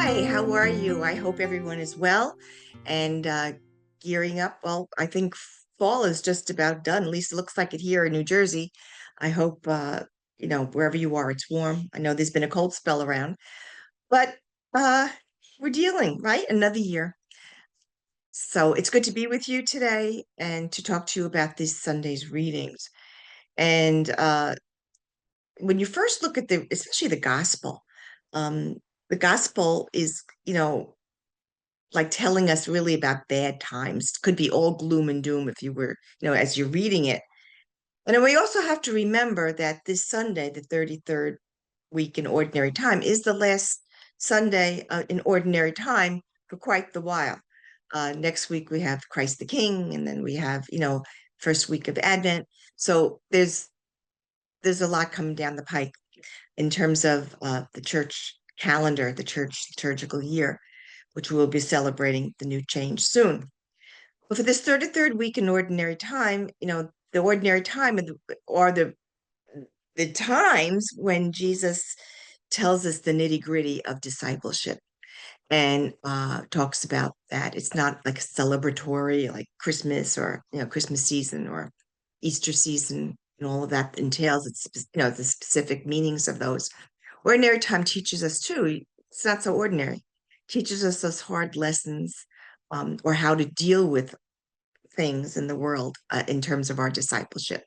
Hi, how are you? I hope everyone is well and gearing up. Well, I think fall is just about done. At least it looks like it here in New Jersey. I hope wherever you are, it's warm. I know there's been a cold spell around, but uh we're dealing, right? Another year. So it's good to be with you today and to talk to you about this Sunday's readings. And when you first look at especially um, the gospel is, like telling us really about bad times. Could be all gloom and doom if you were, as you're reading it. And then we also have to remember that this Sunday, the 33rd week in ordinary time, is the last Sunday in ordinary time for quite the while. Next week we have Christ the King, and then we have, first week of Advent. So there's a lot coming down the pike in terms of the church calendar, the church liturgical year, which we'll be celebrating the new change soon. But for this 33rd week in ordinary time, the ordinary time are the times when Jesus tells us the nitty-gritty of discipleship and talks about that. It's not like celebratory like Christmas or Christmas season or Easter season and all of that entails. It's the specific meanings of those. Ordinary time teaches us too. It's not so ordinary. Teaches us those hard lessons, or how to deal with things in the world in terms of our discipleship.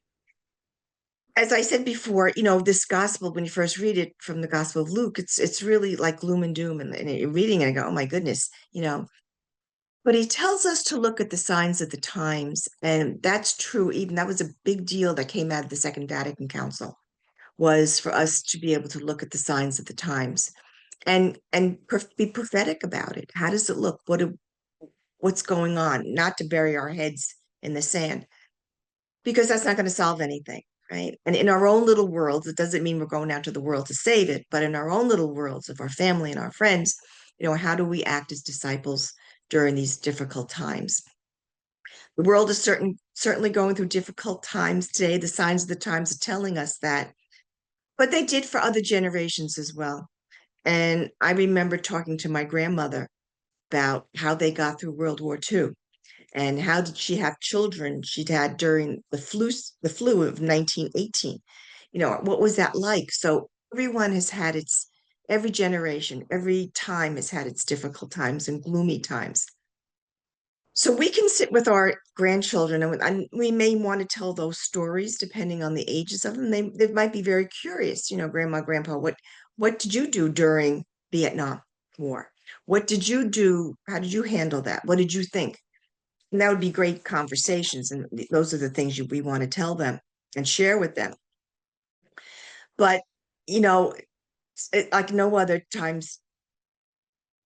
As I said before, this gospel, when you first read it from the Gospel of Luke, it's really like gloom and doom, and you're reading it and go, oh my goodness, But he tells us to look at the signs of the times, and that's true. Even that was a big deal that came out of the Second Vatican Council, was for us to be able to look at the signs of the times and be prophetic about it. How does it look? What's going on? Not to bury our heads in the sand, because that's not going to solve anything, right? And in our own little worlds, it doesn't mean we're going out to the world to save it, but in our own little worlds of our family and our friends, how do we act as disciples during these difficult times? The world is certainly going through difficult times today. The signs of the times are telling us that, but they did for other generations as well. And I remember talking to my grandmother about how they got through World War II. And how did she have children she'd had during the flu of 1918? What was that like? So every generation, every time has had its difficult times and gloomy times. So we can sit with our grandchildren and we may want to tell those stories depending on the ages of them. They might be very curious, grandma, grandpa, what did you do during Vietnam War? What did you do? How did you handle that? What did you think? And that would be great conversations. And those are the things we want to tell them and share with them. But, like no other times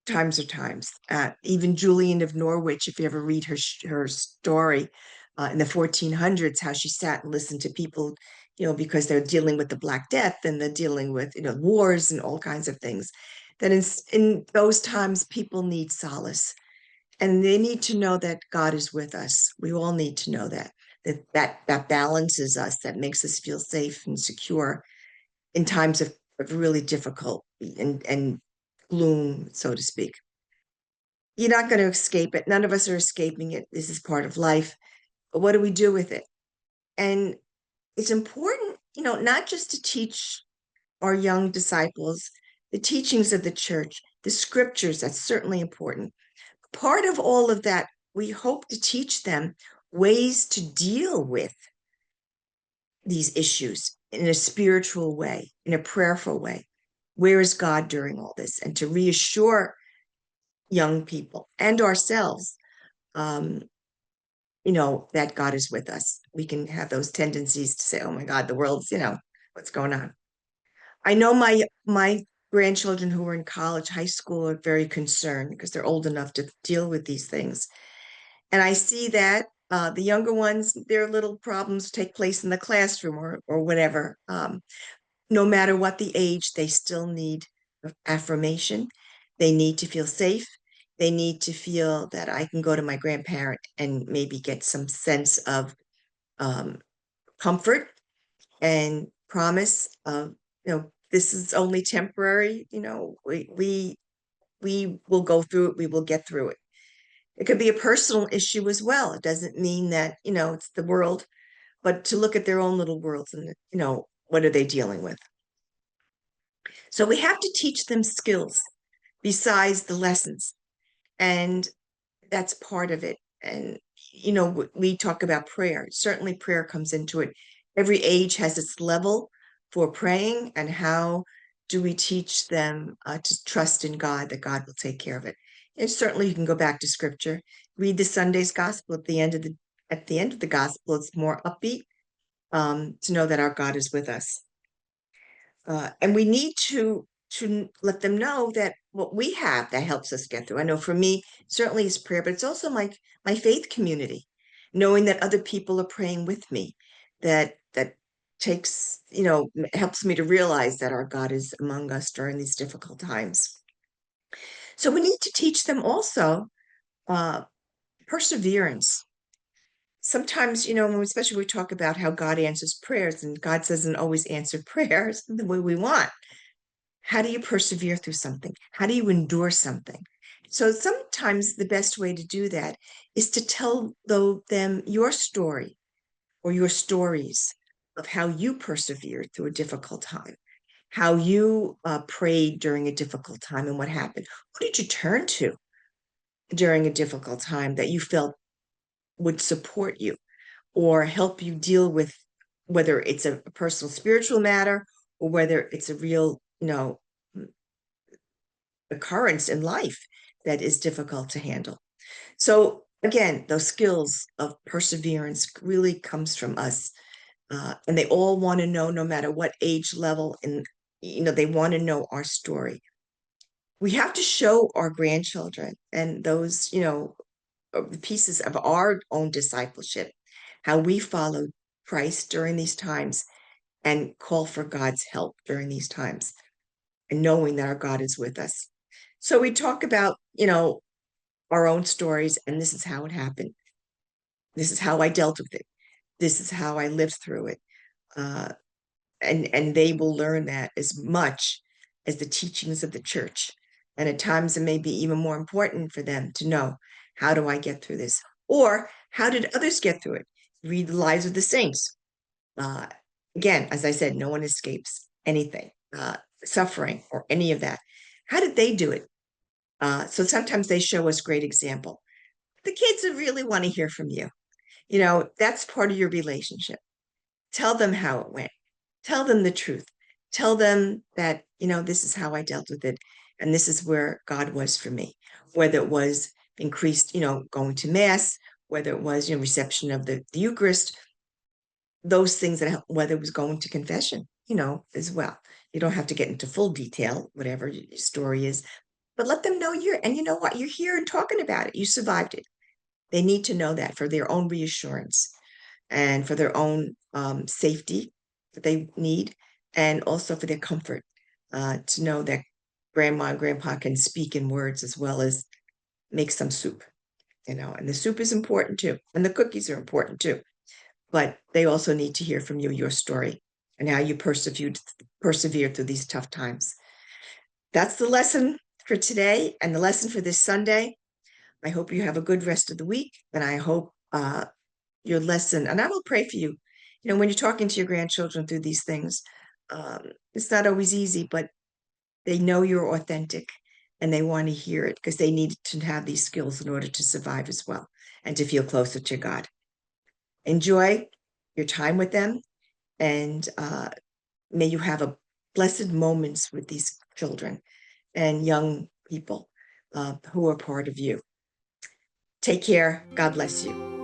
are times. Even Julian of Norwich, if you ever read her story in the 1400s, how she sat and listened to people, because they're dealing with the Black Death and they're dealing with, wars and all kinds of things. That in those times, people need solace. And they need to know that God is with us. We all need to know that balances us, that makes us feel safe and secure in times of really difficult and gloom, so to speak. You're not going to escape it. None of us are escaping it. This is part of life. But what do we do with it? And it's important, not just to teach our young disciples the teachings of the church, the scriptures, that's certainly important. Part of all of that, we hope to teach them ways to deal with these issues in a spiritual way, in a prayerful way. Where is God during all this? And to reassure young people and ourselves, um, that God is with us. We can have those tendencies to say, oh my God, the world's, what's going on? I know my grandchildren who are in college, high school are very concerned because they're old enough to deal with these things. And I see that the younger ones, their little problems take place in the classroom or whatever. No matter what the age, they still need affirmation. They need to feel safe. They need to feel that I can go to my grandparent and maybe get some sense of um, comfort and promise of, this is only temporary. We we will go through it, we will get through it. It could be a personal issue as well. It doesn't mean that, it's the world, but to look at their own little worlds and, what are they dealing with? So we have to teach them skills besides the lessons. And that's part of it. And, we talk about prayer. Certainly, prayer comes into it. Every age has its level for praying, and how do we teach them to trust in God, that God will take care of it. And certainly, you can go back to Scripture, read the Sunday's Gospel at the end of the Gospel. It's more upbeat, to know that our God is with us. And we need to let them know that what we have that helps us get through. I know for me, certainly is prayer, but it's also my faith community, knowing that other people are praying with me, that takes, helps me to realize that our God is among us during these difficult times. So we need to teach them also uh, perseverance. Sometimes, especially we talk about how God answers prayers, and God doesn't always answer prayers the way we want. How do you persevere through something? How do you endure something? So sometimes the best way to do that is to tell them your story or your stories of how you persevered through a difficult time, how you prayed during a difficult time and what happened. Who did you turn to during a difficult time that you felt would support you or help you deal with, whether it's a personal spiritual matter or whether it's a real, occurrence in life that is difficult to handle. So again, those skills of perseverance really comes from us. And they all want to know, no matter what age level, and they want to know our story. We have to show our grandchildren and those, pieces of our own discipleship, how we followed Christ during these times and call for God's help during these times, and knowing that our God is with us. So we talk about, our own stories, and this is how it happened. This is how I dealt with it. This is how I lived through it. Uh, and they will learn that as much as the teachings of the church. And at times it may be even more important for them to know, how do I get through this? Or how did others get through it? Read the lives of the saints. Uh, Again, as I said, no one escapes anything, suffering or any of that. How did they do it? So sometimes they show us great example. The kids really want to hear from you. That's part of your relationship. Tell them how it went. Tell them the truth. Tell them that, this is how I dealt with it. And this is where God was for me, whether it was increased, going to mass, whether it was, reception of the Eucharist, those things that, whether it was going to confession, as well. You don't have to get into full detail, whatever your story is, but let them know and you know what, you're here and talking about it. You survived it. They need to know that for their own reassurance and for their own safety that they need, and also for their comfort, to know that grandma and grandpa can speak in words as well as make some soup, and the soup is important too, and the cookies are important too. But they also need to hear from you, your story, and how you persevered through these tough times. That's the lesson for today and the lesson for this Sunday. I hope you have a good rest of the week, and I hope your lesson, and I will pray for you. When you're talking to your grandchildren through these things, it's not always easy, but they know you're authentic and they want to hear it because they need to have these skills in order to survive as well and to feel closer to God. Enjoy your time with them, and may you have a blessed moments with these children and young people who are part of you. Take care. God bless you.